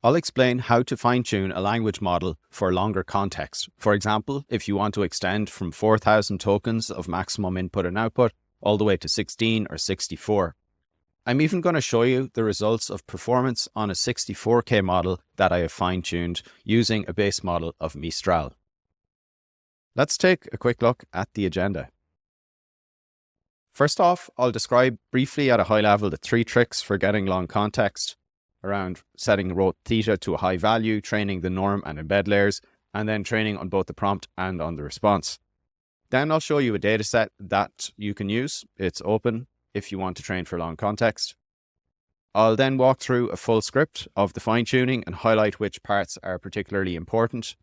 I'll explain how to fine-tune a language model for longer context. For example, if you want to extend from 4,000 tokens of maximum input and output all the way to 16 or 64. I'm even going to show you the results of performance on a 64K model that I have fine-tuned using a base model of Mistral. Let's take a quick look at the agenda. First off, I'll describe briefly at a high level the 3 tricks for getting long context around setting rote theta to a high value, training the norm and embed layers, and then training on both the prompt and on the response. Then I'll show you a dataset that you can use. It's open if you want to train for long context. I'll then walk through a full script of the fine-tuning and highlight which parts are particularly important.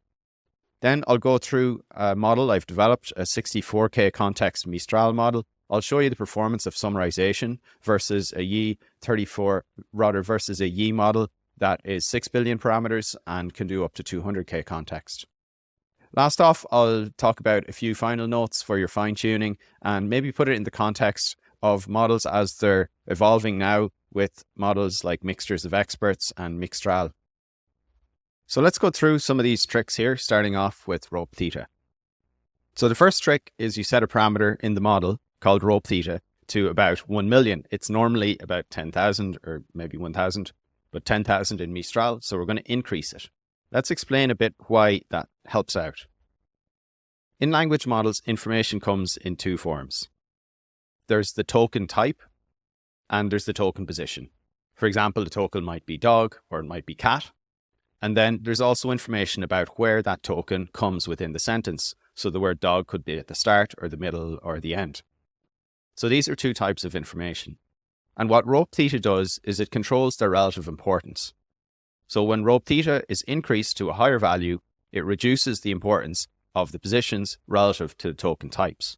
Then I'll go through a model I've developed, a 64K context Mistral model. I'll show you the performance of summarization versus a Yi model that is 6 billion parameters and can do up to 200K context. Last off, I'll talk about a few final notes for your fine-tuning and maybe put it in the context of models as they're evolving now with models like mixtures of experts and Mistral. So let's go through some of these tricks here, starting off with rope theta. So the first trick is you set a parameter in the model called rope theta to about 1 million. It's normally about 10,000 or maybe 1,000, but 10,000 in Mistral. So we're going to increase it. Let's explain a bit why that helps out. In language models, information comes in 2 forms. There's the token type and there's the token position. For example, the token might be dog or it might be cat. And then there's also information about where that token comes within the sentence. So the word dog could be at the start or the middle or the end. So these are 2 types of information. And what rope theta does is it controls their relative importance. So when rope theta is increased to a higher value, it reduces the importance of the positions relative to the token types.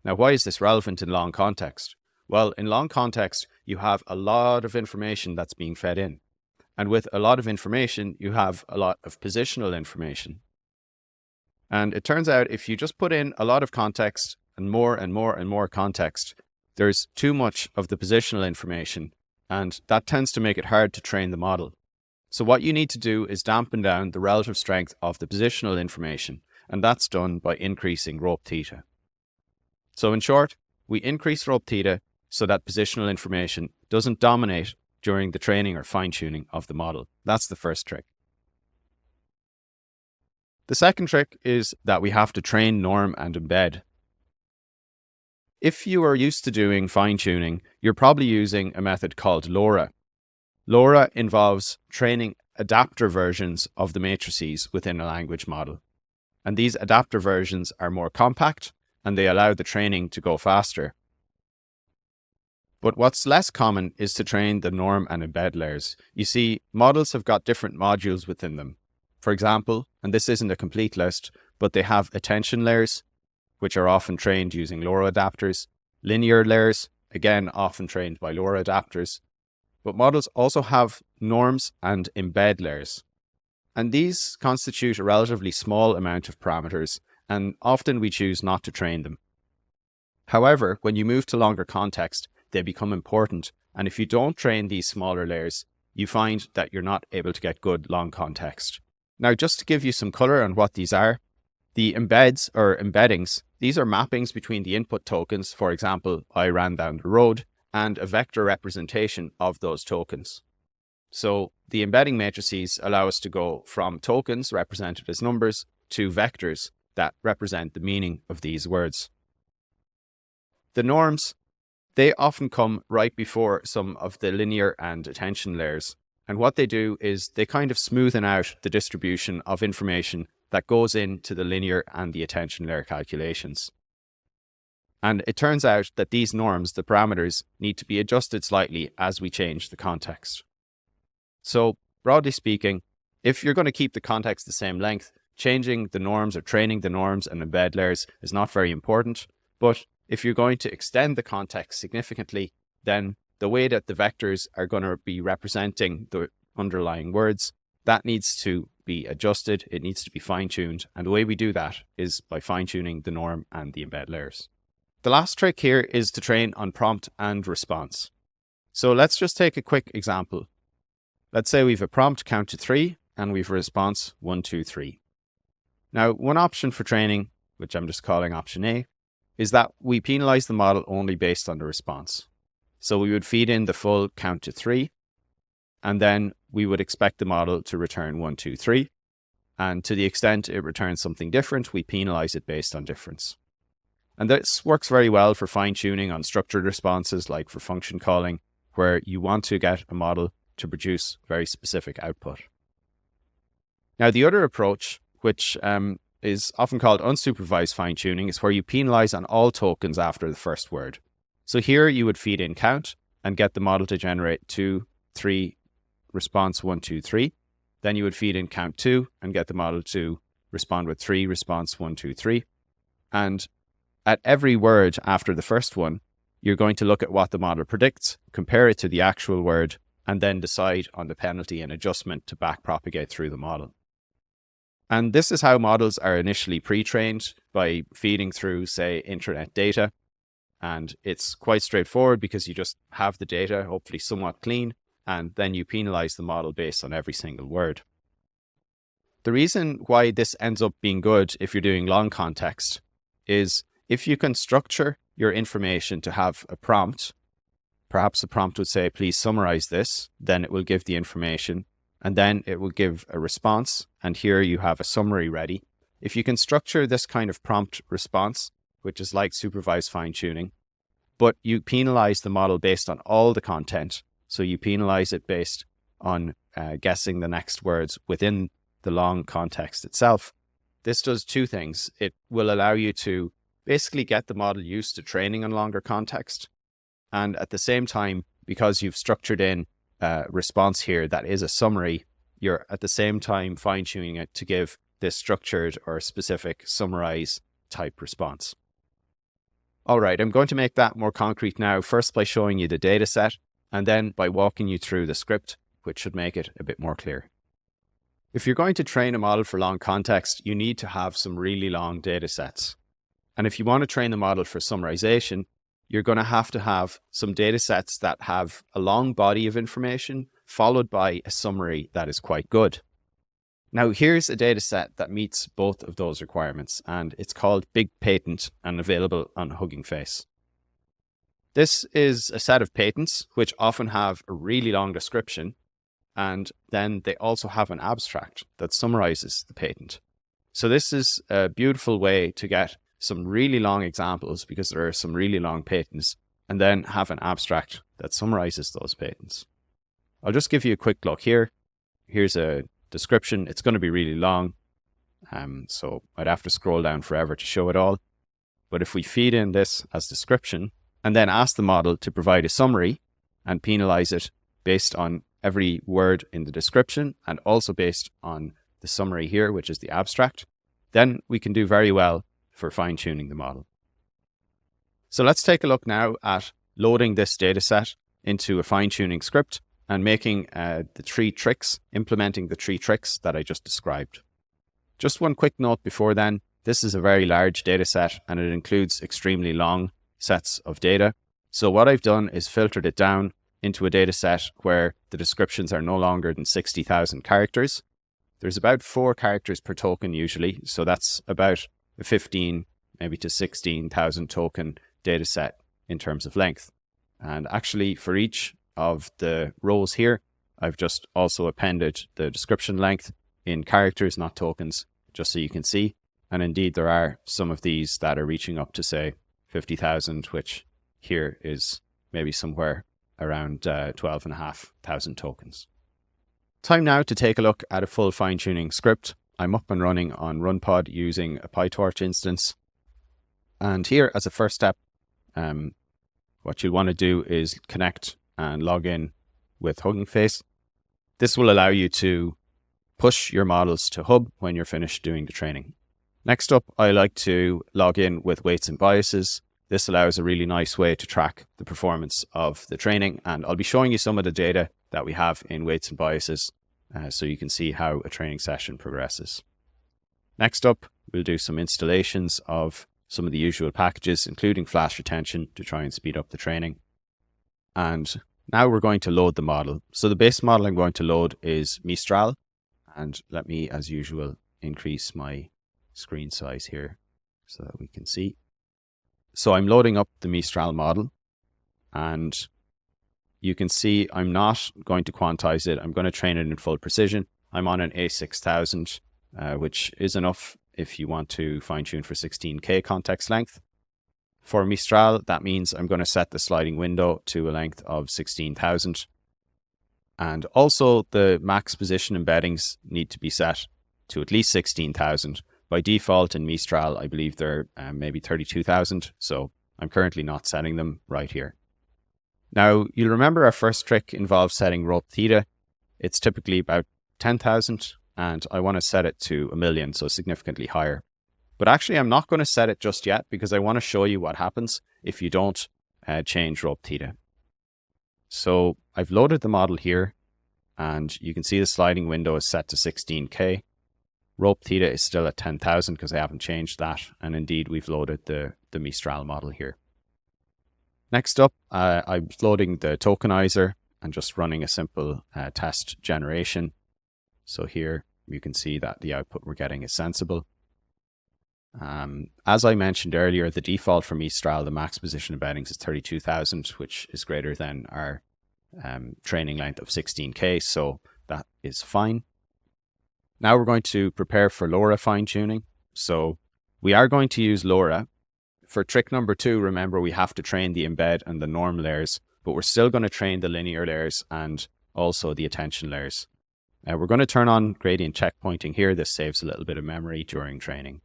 Now, why is this relevant in long context? Well, in long context, you have a lot of information that's being fed in. And with a lot of information, you have a lot of positional information. And it turns out if you just put in a lot of context and more and more and more context, there's too much of the positional information, and that tends to make it hard to train the model. So what you need to do is dampen down the relative strength of the positional information, and that's done by increasing rope theta. So in short, we increase rope theta so that positional information doesn't dominate during the training or fine-tuning of the model. That's the first trick. The second trick is that we have to train norm and embed. If you are used to doing fine-tuning, you're probably using a method called LoRa. LoRa involves training adapter versions of the matrices within a language model. And these adapter versions are more compact and they allow the training to go faster. But what's less common is to train the norm and embed layers. You see, models have got different modules within them. For example, and this isn't a complete list, but they have attention layers, which are often trained using LoRa adapters, linear layers, again, often trained by LoRa adapters. But models also have norms and embed layers. And these constitute a relatively small amount of parameters, and often we choose not to train them. However, when you move to longer context, they become important. And if you don't train these smaller layers, you find that you're not able to get good long context. Now, just to give you some color on what these are, the embeds or embeddings, these are mappings between the input tokens. For example, I ran down the road, and a vector representation of those tokens. So the embedding matrices allow us to go from tokens represented as numbers to vectors that represent the meaning of these words. The norms, they often come right before some of the linear and attention layers. And what they do is they kind of smoothen out the distribution of information that goes into the linear and the attention layer calculations. And it turns out that these norms, the parameters, need to be adjusted slightly as we change the context. So broadly speaking, if you're going to keep the context the same length, changing the norms or training the norms and embed layers is not very important. But if you're going to extend the context significantly, then the way that the vectors are going to be representing the underlying words, that needs to be adjusted. It needs to be fine-tuned. And the way we do that is by fine-tuning the norm and the embed layers. The last trick here is to train on prompt and response. So let's just take a quick example. Let's say we've a prompt count to 3 and we've a response 1, 2, 3. Now, one option for training, which I'm just calling option A, is that we penalize the model only based on the response. So we would feed in the full count to 3, and then we would expect the model to return 1, 2, 3. And to the extent it returns something different, we penalize it based on difference. And this works very well for fine-tuning on structured responses, like for function calling, where you want to get a model to produce very specific output. Now, the other approach, which is often called unsupervised fine-tuning, is where you penalize on all tokens after the first word. So here you would feed in count and get the model to generate 2, 3, response 1, 2, 3. Then you would feed in count 2 and get the model to respond with 3, response 1, 2, 3. And at every word after the first one, you're going to look at what the model predicts, compare it to the actual word, and then decide on the penalty and adjustment to backpropagate through the model. And this is how models are initially pre-trained, by feeding through, say, internet data. And it's quite straightforward because you just have the data, hopefully somewhat clean, and then you penalize the model based on every single word. The reason why this ends up being good if you're doing long context is if you can structure your information to have a prompt, perhaps the prompt would say, please summarize this, then it will give the information, and then it will give a response, and here you have a summary ready. If you can structure this kind of prompt response, which is like supervised fine-tuning, but you penalize the model based on all the content, so you penalize it based on guessing the next words within the long context itself. This does two things. It will allow you to basically get the model used to training on longer context. And at the same time, because you've structured in a response here that is a summary, you're at the same time fine-tuning it to give this structured or specific summarize type response. All right, I'm going to make that more concrete now, first by showing you the data set, and then by walking you through the script, which should make it a bit more clear. If you're going to train a model for long context, you need to have some really long data sets. And if you want to train the model for summarization, you're going to have some data sets that have a long body of information followed by a summary that is quite good. Now, here's a data set that meets both of those requirements, and it's called Big Patent and available on Hugging Face. This is a set of patents which often have a really long description, and then they also have an abstract that summarizes the patent. So this is a beautiful way to get some really long examples because there are some really long patents, and then have an abstract that summarizes those patents. I'll just give you a quick look here. Here's a description. It's going to be really long, so I'd have to scroll down forever to show it all. But if we feed in this as description and then ask the model to provide a summary and penalize it based on every word in the description and also based on the summary here, which is the abstract, then we can do very well for fine-tuning the model. So let's take a look now at loading this data set into a fine-tuning script and making implementing the three tricks that I just described. Just one quick note before then, this is a very large data set and it includes extremely long sets of data. So what I've done is filtered it down into a data set where the descriptions are no longer than 60,000 characters. There's about 4 characters per token usually, so that's about a 15, maybe to 16,000 token data set in terms of length. And actually for each of the rows here, I've just also appended the description length in characters, not tokens, just so you can see. And indeed, there are some of these that are reaching up to, say, 50,000, which here is maybe somewhere around 12,500 tokens. Time now to take a look at a full fine-tuning script. I'm up and running on RunPod using a PyTorch instance. And here, as a first step, what you'll want to do is connect and log in with Hugging Face. This will allow you to push your models to Hub when you're finished doing the training. Next up, I like to log in with weights and biases. This allows a really nice way to track the performance of the training, and I'll be showing you some of the data that we have in weights and biases so you can see how a training session progresses. Next up, we'll do some installations of some of the usual packages, including flash retention, to try and speed up the training. And Now we're going to load the model. So the base model I'm going to load is Mistral. And let me, as usual, increase my screen size here so that we can see. So I'm loading up the Mistral model, and you can see I'm not going to quantize it. I'm going to train it in full precision. I'm on an A6000, which is enough if you want to fine tune for 16K context length. For Mistral, that means I'm going to set the sliding window to a length of 16,000. And also the max position embeddings need to be set to at least 16,000. By default in Mistral, I believe they're maybe 32,000. So I'm currently not setting them right here. Now, you'll remember our first trick involves setting rope theta. It's typically about 10,000, and I want to set it to 1,000,000, so significantly higher. But actually, I'm not going to set it just yet because I want to show you what happens if you don't change rope theta. So I've loaded the model here, and you can see the sliding window is set to 16K. Rope theta is still at 10,000 because I haven't changed that. And indeed, we've loaded the Mistral model here. Next up, I'm loading the tokenizer and just running a simple test generation. So here you can see that the output we're getting is sensible. As I mentioned earlier, the default for Mistral, the max position embeddings is 32,000, which is greater than our training length of 16K, so that is fine. Now we're going to prepare for LoRa fine-tuning. So we are going to use LoRa. For trick number 2, remember we have to train the embed and the norm layers, but we're still going to train the linear layers and also the attention layers. We're going to turn on gradient checkpointing here. This saves a little bit of memory during training.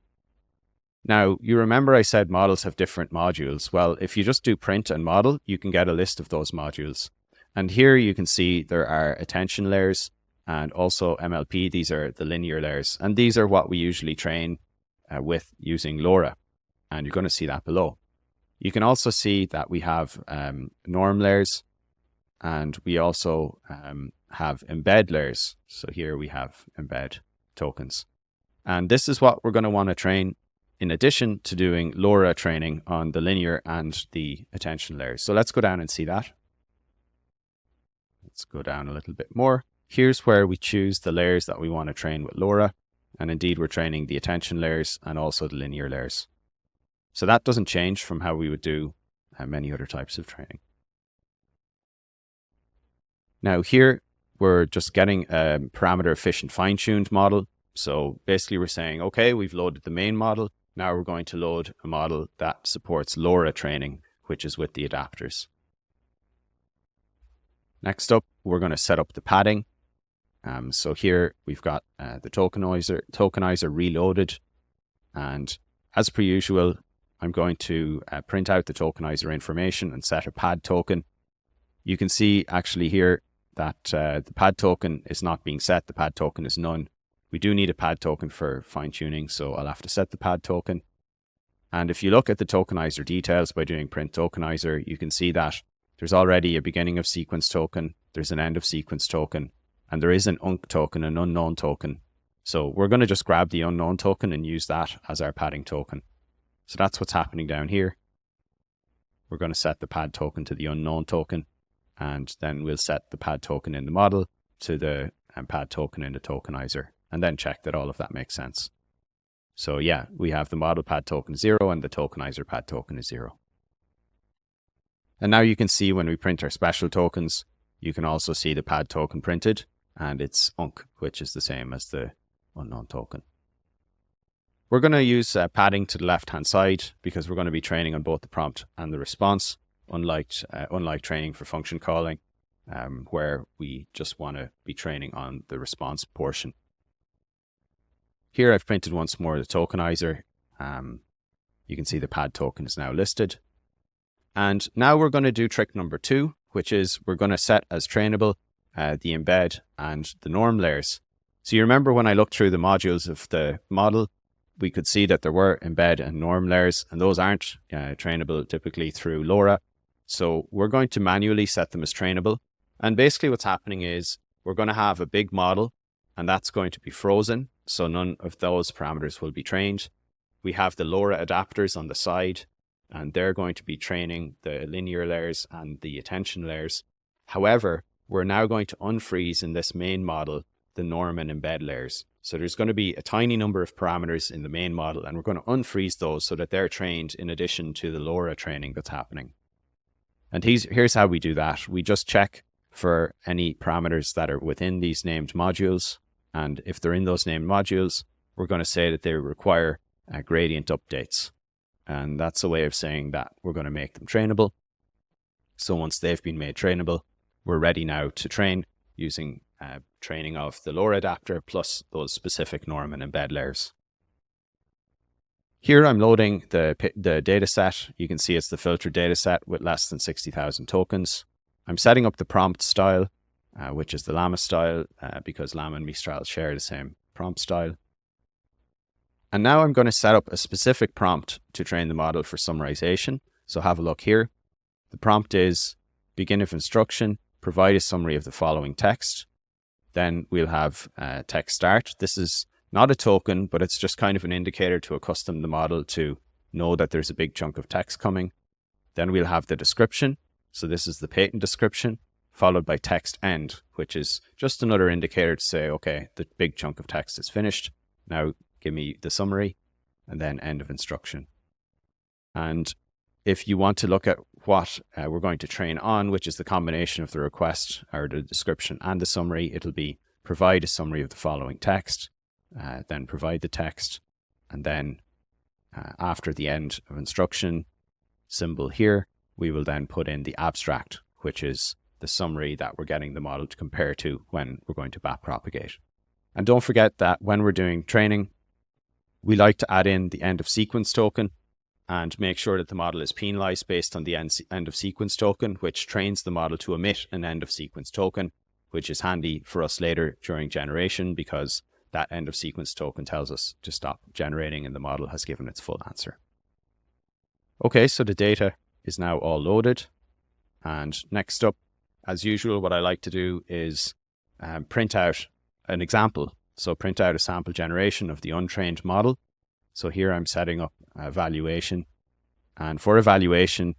Now, you remember I said models have different modules. Well, if you just do print and model, you can get a list of those modules. And here you can see there are attention layers and also MLP. These are the linear layers. And these are what we usually train with using LoRa. And you're going to see that below. You can also see that we have norm layers, and we also have embed layers. So here we have embed tokens. And this is what we're going to want to train in addition to doing LoRa training on the linear and the attention layers. So let's go down and see that. Let's go down a little bit more. Here's where we choose the layers that we want to train with LoRa. And indeed, we're training the attention layers and also the linear layers. So that doesn't change from how we would do many other types of training. Now here, we're just getting a parameter efficient fine-tuned model. So basically we're saying, okay, we've loaded the main model. Now we're going to load a model that supports LoRa training, which is with the adapters. Next up, we're going to set up the padding. So here we've got the tokenizer reloaded. And as per usual, I'm going to print out the tokenizer information and set a pad token. You can see actually here that the pad token is not being set. The pad token is none. We do need a pad token for fine tuning, so I'll have to set the pad token. And if you look at the tokenizer details by doing print tokenizer, you can see that there's already a beginning of sequence token, there's an end of sequence token, and there is an UNC token, an unknown token. So we're going to just grab the unknown token and use that as our padding token. So that's what's happening down here. We're going to set the pad token to the unknown token, and then we'll set the pad token in the model to the pad token in the tokenizer, and then check that all of that makes sense. So yeah, we have the model pad token 0 and the tokenizer pad token is 0. And now you can see when we print our special tokens, you can also see the pad token printed, and it's UNC, which is the same as the unknown token. We're going to use padding to the left-hand side because we're going to be training on both the prompt and the response, unlike training for function calling, where we just want to be training on the response portion. Here I've printed once more the tokenizer. You can see the pad token is now listed. And now we're going to do trick number 2, which is we're going to set as trainable the embed and the norm layers. So you remember when I looked through the modules of the model, we could see that there were embed and norm layers, and those aren't trainable typically through LoRa. So we're going to manually set them as trainable. And basically what's happening is we're going to have a big model, and that's going to be frozen. So none of those parameters will be trained. We have the LoRa adapters on the side, and they're going to be training the linear layers and the attention layers. However, we're now going to unfreeze in this main model the norm and embed layers. So there's going to be a tiny number of parameters in the main model, and we're going to unfreeze those so that they're trained in addition to the LoRa training that's happening. And here's how we do that. We just check for any parameters that are within these named modules. And if they're in those named modules, we're going to say that they require gradient updates. And that's a way of saying that we're going to make them trainable. So once they've been made trainable, we're ready now to train using training of the LoRa adapter plus those specific norm and embed layers. Here I'm loading the data set. You can see it's the filtered data set with less than 60,000 tokens. I'm setting up the prompt style, which is the Llama style, because Llama and Mistral share the same prompt style. And now I'm going to set up a specific prompt to train the model for summarization. So have a look here. The prompt is begin of instruction, provide a summary of the following text. Then we'll have text start. This is not a token, but it's just kind of an indicator to accustom the model to know that there's a big chunk of text coming. Then we'll have the description. So this is the patent description, followed by text end, which is just another indicator to say, okay, the big chunk of text is finished. Now give me the summary, and then end of instruction. And if you want to look at what we're going to train on, which is the combination of the request or the description and the summary, it'll be provide a summary of the following text, then provide the text, and then after the end of instruction symbol here, we will then put in the abstract, which is the summary that we're getting the model to compare to when we're going to backpropagate. And don't forget that when we're doing training, we like to add in the end of sequence token and make sure that the model is penalized based on the end of sequence token, which trains the model to emit an end of sequence token, which is handy for us later during generation because that end of sequence token tells us to stop generating and the model has given its full answer. Okay, so the data is now all loaded. And next up, as usual, what I like to do is print out an example. So print out a sample generation of the untrained model. So here I'm setting up evaluation. And for evaluation,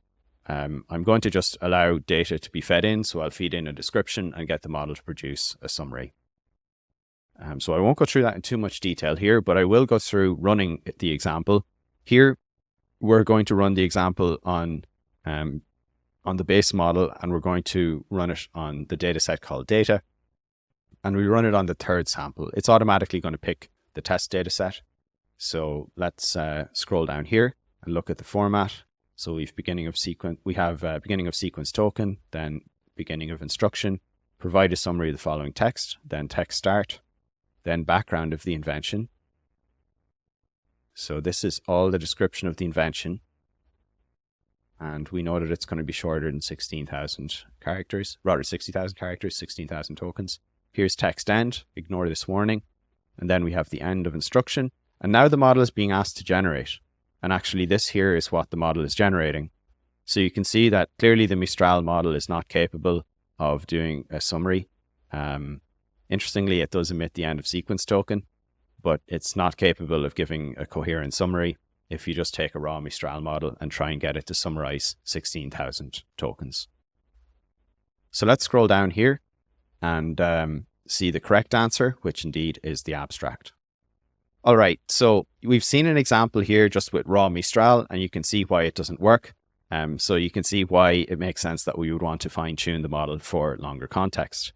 I'm going to just allow data to be fed in. So I'll feed in a description and get the model to produce a summary. So I won't go through that in too much detail here, but I will go through running the example. Here, we're going to run the example on the base model, and we're going to run it on the data set called data. And we run it on the third sample. It's automatically going to pick the test data set. So let's scroll down here and look at the format. So we have beginning of sequence token, then beginning of instruction, provide a summary of the following text, then text start, then background of the invention. So this is all the description of the invention. And we know that it's going to be shorter than 16,000 characters, rather 60,000 characters, 16,000 tokens. Here's text end, ignore this warning. And then we have the end of instruction. And now the model is being asked to generate. And actually this here is what the model is generating. So you can see that clearly the Mistral model is not capable of doing a summary. Interestingly, it does emit the end of sequence token, but it's not capable of giving a coherent summary if you just take a raw Mistral model and try and get it to summarize 16,000 tokens. So let's scroll down here and see the correct answer, which indeed is the abstract. All right, so we've seen an example here just with raw Mistral, and you can see why it doesn't work. So you can see why it makes sense that we would want to fine tune the model for longer context.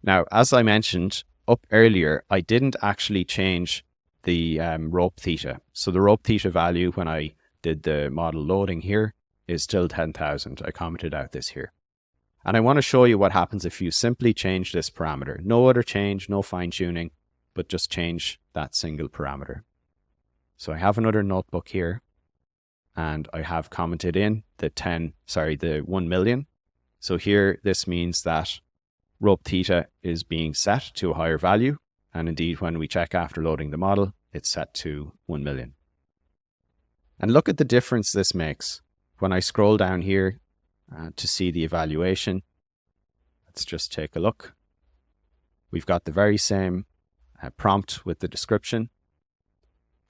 Now, as I mentioned up earlier, I didn't actually change the rope theta. So the rope theta value when I did the model loading here is still 10,000. I commented out this here. And I want to show you what happens if you simply change this parameter. No other change, no fine tuning, but just change that single parameter. So I have another notebook here and I have commented in the 1 million. So here, this means that rope theta is being set to a higher value. And indeed, when we check after loading the model, it's set to 1 million. And look at the difference this makes. When I scroll down here to see the evaluation, let's just take a look. We've got the very same prompt with the description.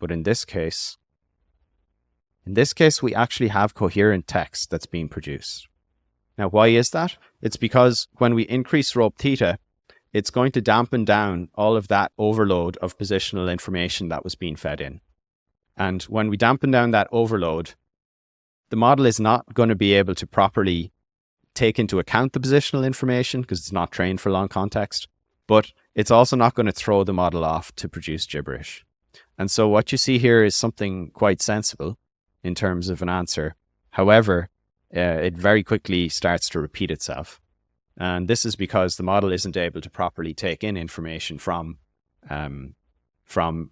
But in this case, we actually have coherent text that's being produced. Now, why is that? It's because when we increase rope theta, it's going to dampen down all of that overload of positional information that was being fed in. And when we dampen down that overload, the model is not going to be able to properly take into account the positional information because it's not trained for long context, but it's also not going to throw the model off to produce gibberish. And so what you see here is something quite sensible in terms of an answer. However, it very quickly starts to repeat itself. And this is because the model isn't able to properly take in information from the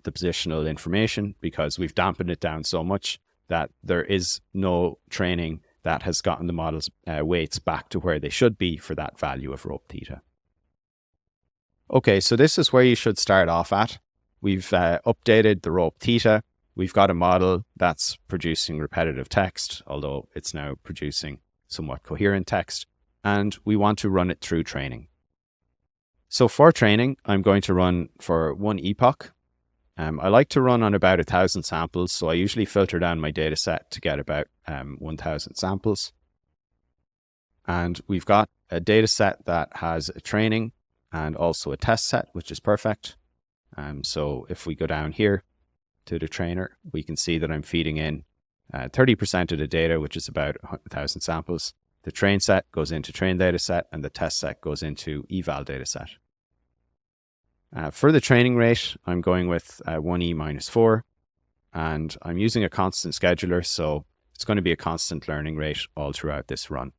positional information because we've dampened it down so much that there is no training that has gotten the model's weights back to where they should be for that value of rope theta. Okay, so this is where you should start off at. We've updated the rope theta. We've got a model that's producing repetitive text, although it's now producing somewhat coherent text, and we want to run it through training. So for training, I'm going to run for one epoch. I like to run on about 1,000 samples, so I usually filter down my data set to get about 1,000 samples. And we've got a data set that has a training and also a test set, which is perfect. So if we go down here to the trainer, we can see that I'm feeding in 30% of the data, which is about 1,000 samples. The train set goes into train data set and the test set goes into eval data set. For the training rate, I'm going with 1e minus 4, and I'm using a constant scheduler, so it's going to be a constant learning rate all throughout this run.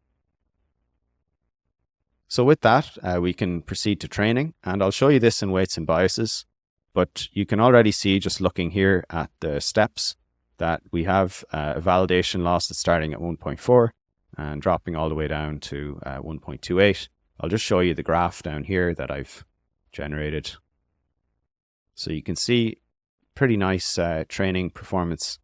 So with that, we can proceed to training, and I'll show you this in weights and biases, but you can already see just looking here at the steps that we have a validation loss that's starting at 1.4 and dropping all the way down to 1.28. I'll just show you the graph down here that I've generated. So you can see pretty nice training performance.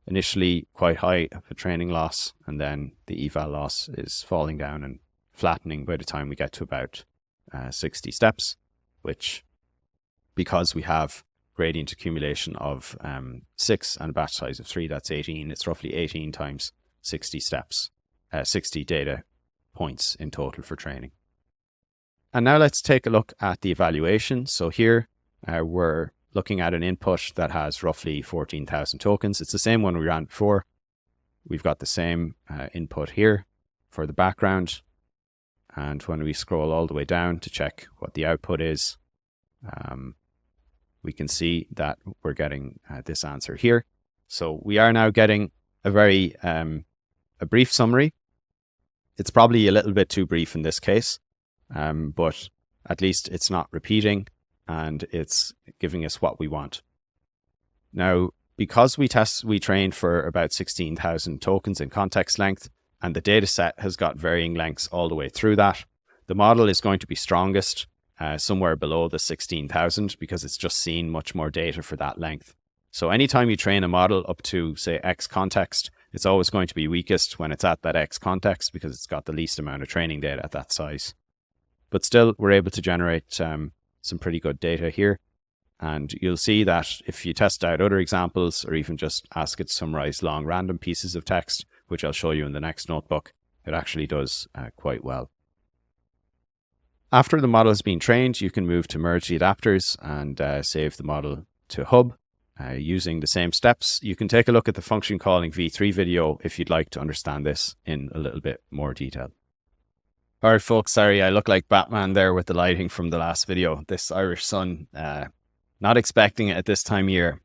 Initially quite high of a training loss, and then the eval loss is falling down and flattening by the time we get to about 60 steps, which, because we have gradient accumulation of 6 and a batch size of 3, that's 18. It's roughly 18 times 60 steps, 60 data points in total for training. And now let's take a look at the evaluation. So here we're looking at an input that has roughly 14,000 tokens. It's the same one we ran before. We've got the same input here for the background. And when we scroll all the way down to check what the output is, we can see that we're getting this answer here. So we are now getting a very a brief summary. It's probably a little bit too brief in this case, but at least it's not repeating and it's giving us what we want. Now, because we trained for about 16,000 tokens in context length, and the data set has got varying lengths all the way through that, the model is going to be strongest somewhere below the 16,000 because it's just seen much more data for that length. So anytime you train a model up to, say, X context, it's always going to be weakest when it's at that X context because it's got the least amount of training data at that size. But still, we're able to generate some pretty good data here. And you'll see that if you test out other examples or even just ask it to summarize long random pieces of text, which I'll show you in the next notebook, it actually does quite well. After the model has been trained, you can move to merge the adapters and save the model to hub using the same steps. You can take a look at the function calling v3 video if you'd like to understand this in a little bit more detail. All right, folks, sorry, I look like Batman there with the lighting from the last video. This Irish sun, not expecting it at this time of year.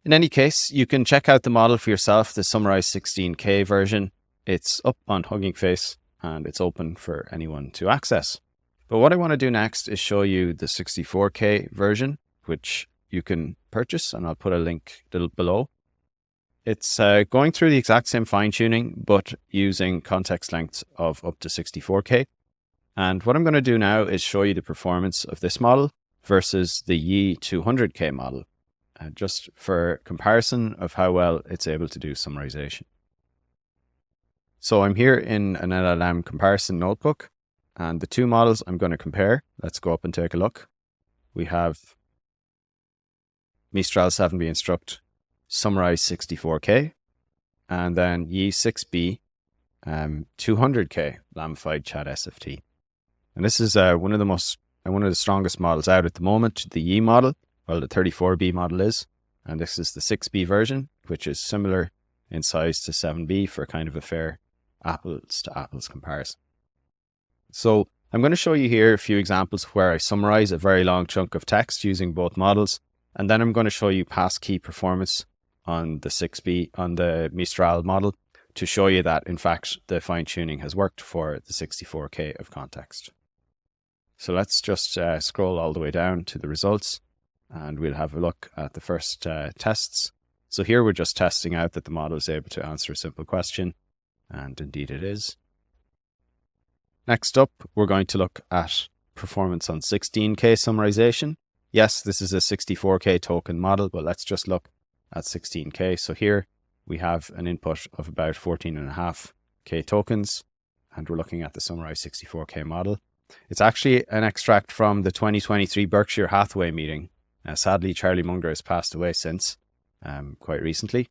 In any case, you can check out the model for yourself, the Summarized 16K version. It's up on Hugging Face and it's open for anyone to access. But what I want to do next is show you the 64K version, which you can purchase, and I'll put a link below. It's going through the exact same fine-tuning, but using context lengths of up to 64K. And what I'm going to do now is show you the performance of this model versus the Yi 200K model, just for comparison of how well it's able to do summarization. So I'm here in an LLM comparison notebook, and the two models I'm going to compare. Let's go up and take a look. We have Mistral 7B Instruct Summarize 64K, and then Yi 6B 200K Lamified Chat SFT. And this is one of the strongest models out at the moment, the Yi model. Well, the 34B model is, and this is the 6B version, which is similar in size to 7B for kind of a fair apples to apples comparison. So I'm going to show you here a few examples where I summarize a very long chunk of text using both models, and then I'm going to show you Passkey performance on the 6B, on the Mistral model, to show you that, in fact, the fine-tuning has worked for the 64K of context. So let's just scroll all the way down to the results, and we'll have a look at the first tests. So here we're just testing out that the model is able to answer a simple question, and indeed it is. Next up, we're going to look at performance on 16K summarization. Yes, this is a 64K token model, but let's just look at 16K. So here we have an input of about 14.5K tokens, and we're looking at the summarized 64K model. It's actually an extract from the 2023 Berkshire Hathaway meeting. Sadly, Charlie Munger has passed away since, quite recently.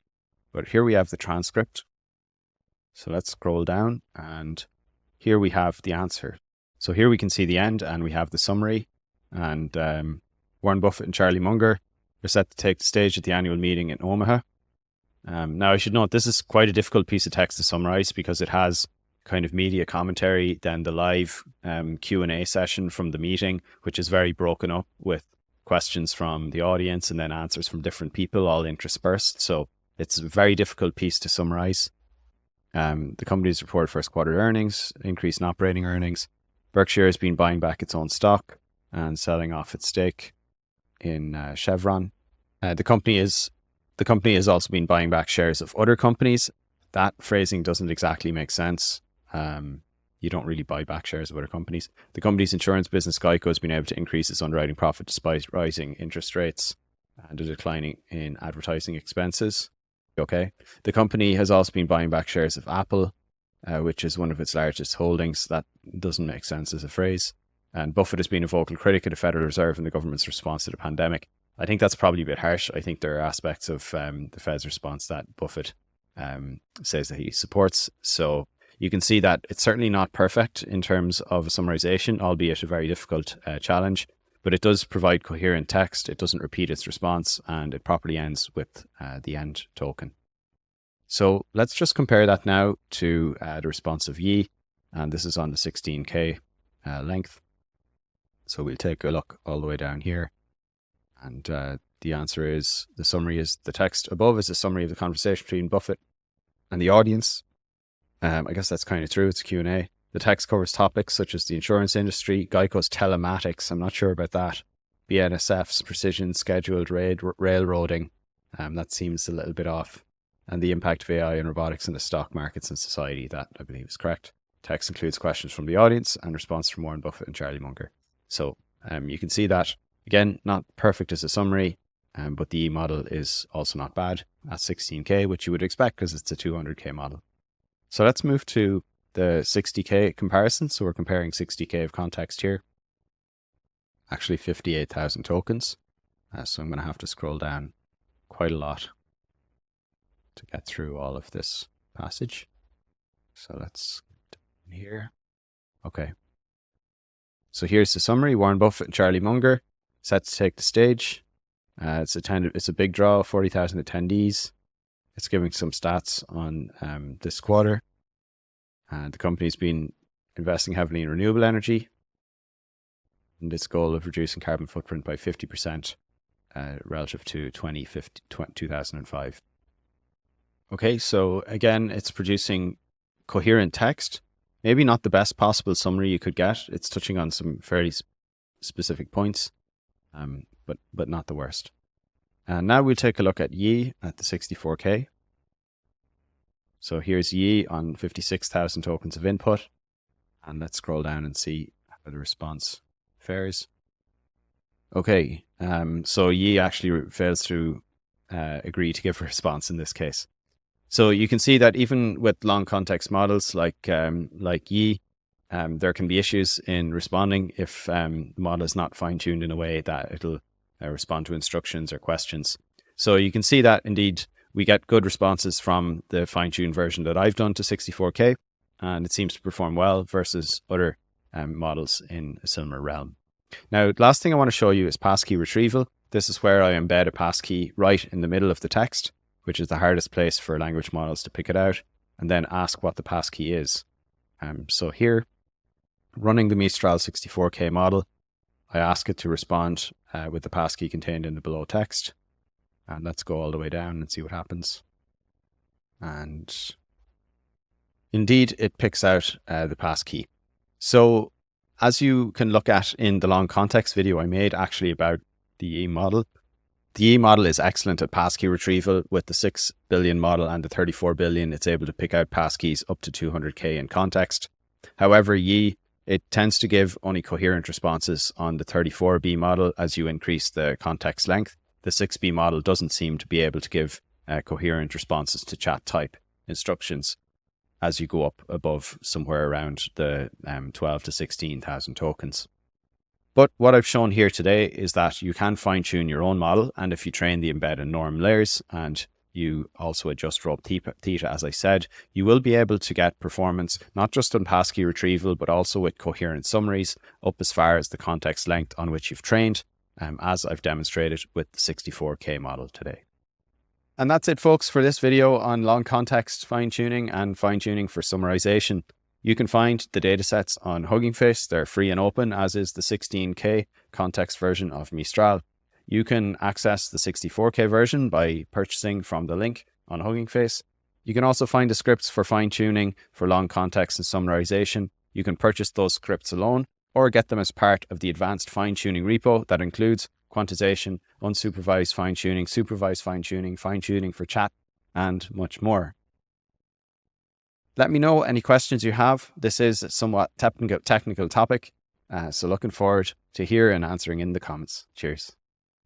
But here we have the transcript. So let's scroll down, and here we have the answer. So here we can see the end, and we have the summary. And Warren Buffett and Charlie Munger are set to take the stage at the annual meeting in Omaha. Now, I should note, this is quite a difficult piece of text to summarize because it has kind of media commentary, then the live Q&A session from the meeting, which is very broken up with questions from the audience and then answers from different people, all interspersed. So it's a very difficult piece to summarize. The company's reported first quarter earnings, increase in operating earnings. Berkshire has been buying back its own stock and selling off its stake in Chevron. The company has also been buying back shares of other companies. That phrasing doesn't exactly make sense. You don't really buy back shares of other companies. The company's insurance business, Geico, has been able to increase its underwriting profit despite rising interest rates and a declining in advertising expenses. Okay. The company has also been buying back shares of Apple, which is one of its largest holdings. That doesn't make sense as a phrase. And Buffett has been a vocal critic of the Federal Reserve and the government's response to the pandemic. I think that's probably a bit harsh. I think there are aspects of the Fed's response that Buffett says that he supports. So you can see that it's certainly not perfect in terms of a summarization, albeit a very difficult challenge, but it does provide coherent text. It doesn't repeat its response, and it properly ends with the end token. So let's just compare that now to the response of Yi, and this is on the 16K length. So we'll take a look all the way down here, and the answer is, the summary is, the text above is a summary of the conversation between Buffett and the audience. I guess that's kind of true. It's Q&A. The text covers topics such as the insurance industry, Geico's telematics, I'm not sure about that, BNSF's precision scheduled railroading, that seems a little bit off, and the impact of AI and robotics in the stock markets and society, that I believe is correct. Text includes questions from the audience and response from Warren Buffett and Charlie Munger. So you can see that, again, not perfect as a summary, but the E model is also not bad at 16K, which you would expect because it's a 200K model. So let's move to the 60K comparison. So we're comparing 60K of context here. Actually 58,000 tokens. So I'm going to have to scroll down quite a lot to get through all of this passage. So let's get here. Okay. So here's the summary. Warren Buffett and Charlie Munger set to take the stage. It's a big draw, 40,000 attendees. It's giving some stats on this quarter. The company's been investing heavily in renewable energy and its goal of reducing carbon footprint by 50% relative to 2005. Okay, so again, it's producing coherent text. Maybe not the best possible summary you could get. It's touching on some fairly specific points, but not the worst. And now we'll take a look at Yi at the 64K. So here's Yi on 56,000 tokens of input. And let's scroll down and see how the response fares. Okay, so Yi actually fails to agree to give a response in this case. So you can see that even with long context models like Yi, there can be issues in responding if the model is not fine-tuned in a way that it'll respond to instructions or questions. So you can see that indeed we get good responses from the fine-tuned version that I've done to 64K. and it seems to perform well versus other models in a similar realm. Now, the last thing I want to show you is Passkey retrieval. This is where I embed a passkey right in the middle of the text, which is the hardest place for language models to pick it out, and then ask what the passkey is. So here, running the Mistral 64K model, I ask it to respond with the passkey contained in the below text. And let's go all the way down and see what happens. And indeed, it picks out the passkey. So as you can look at in the long context video I made actually about the E model, the E model is excellent at passkey retrieval. With the 6 billion model and the 34 billion, it's able to pick out passkeys up to 200K in context. However, it tends to give only coherent responses on the 34B model as you increase the context length. The 6B model doesn't seem to be able to give coherent responses to chat type instructions as you go up above somewhere around the 12 to 16,000 tokens. But what I've shown here today is that you can fine tune your own model, and if you train the embed and norm layers and you also adjust rope theta, as I said, you will be able to get performance not just on passkey retrieval, but also with coherent summaries up as far as the context length on which you've trained, as I've demonstrated with the 64K model today. And that's it, folks, for this video on long context fine-tuning and fine-tuning for summarization. You can find the datasets on Hugging Face. They're free and open, as is the 16K context version of Mistral. You can access the 64K version by purchasing from the link on Hugging Face. You can also find the scripts for fine-tuning for long context and summarization. You can purchase those scripts alone or get them as part of the advanced fine-tuning repo that includes quantization, unsupervised fine-tuning, supervised fine-tuning, fine-tuning for chat, and much more. Let me know any questions you have. This is a somewhat technical topic, so looking forward to hear and answering in the comments. Cheers.